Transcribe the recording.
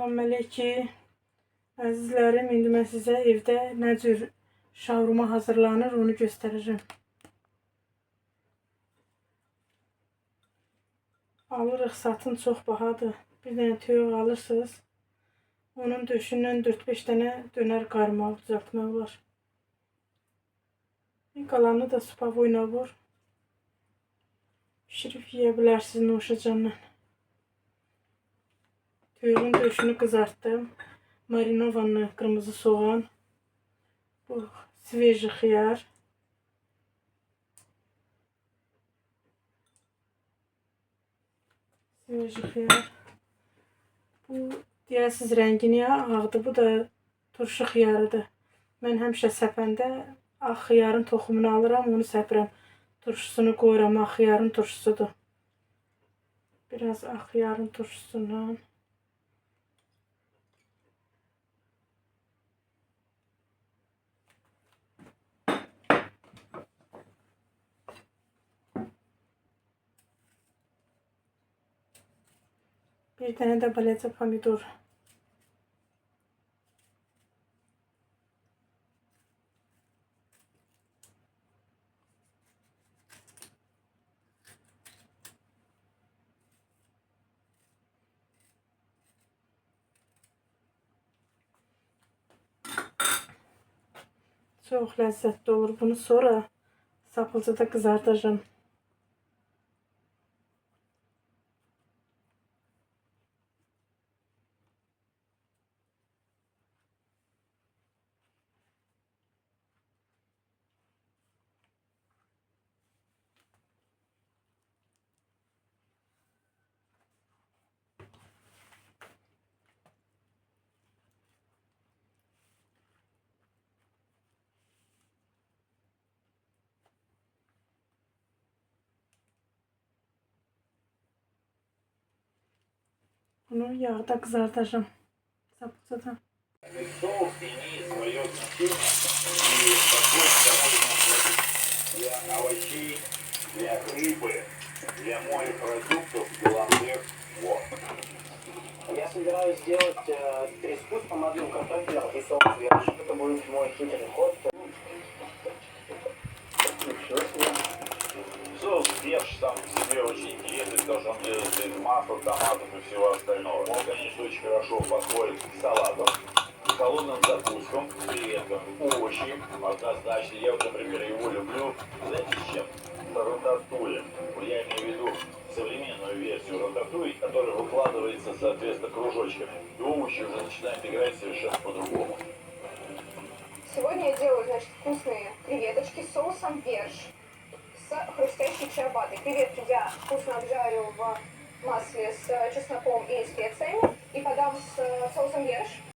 Salam əleykum. Əzizlərim, indi mən sizə evdə nə cür şavruma hazırlanır onu göstərəcəm. Alırıq, satın çox bahadır. Bir dənə tüyü alırsınız. Onun döşündən 4-5 dənə dönər qarmaq düzəltmək olar. Qalanını da supavoyla vur. Pişirib yeyə bilərsiniz noşacanla. Tüyün döşünü kızarttım. Marinovanlı kırmızı soğan. Bu sveji xiyar. Sveji xiyar. Bu deyəsiz rəngini ağdır. Bu da turşu xiyarıdır. Mən həmişə səpəndə ağ xiyarın toxumunu alıram, onu səpirəm. Turşusunu qoyuram, ağ xiyarın turşusudur. Biraz ağ xiyarın turşusundan. Bir tane de balaca pomidor. Çok lezzetli olur. Bunu sonra sapılcada kızartacağım. Bunu yağda kızartacağım. Sapılcada. Соус имеет свое значение и подходит для овощей, для рыбы, для морепродуктов, головных вод. Я собираюсь сделать треску с помадным картофелем и соус верш. Это будет мой хитрый ход. Ничего себе. Соус верш сам по себе очень интересный, потому что он делается из масла, томатов и всего остального. Он, конечно, очень хорошо подходит к салатам, к холодным закускам, креветкам, овощи. Однозначно, я вот, например, его люблю, знаете, с чем? С рататуем. Я имею в виду современную версию рататуи, которая выкладывается, соответственно, кружочками. И овощи уже начинают играть совершенно по-другому. Сегодня я делаю, значит, вкусные креветочки с соусом верш с хрустящей чиабаттой. Креветки я вкусно обжарю в масле с чесноком и специями и подам с соусом верш.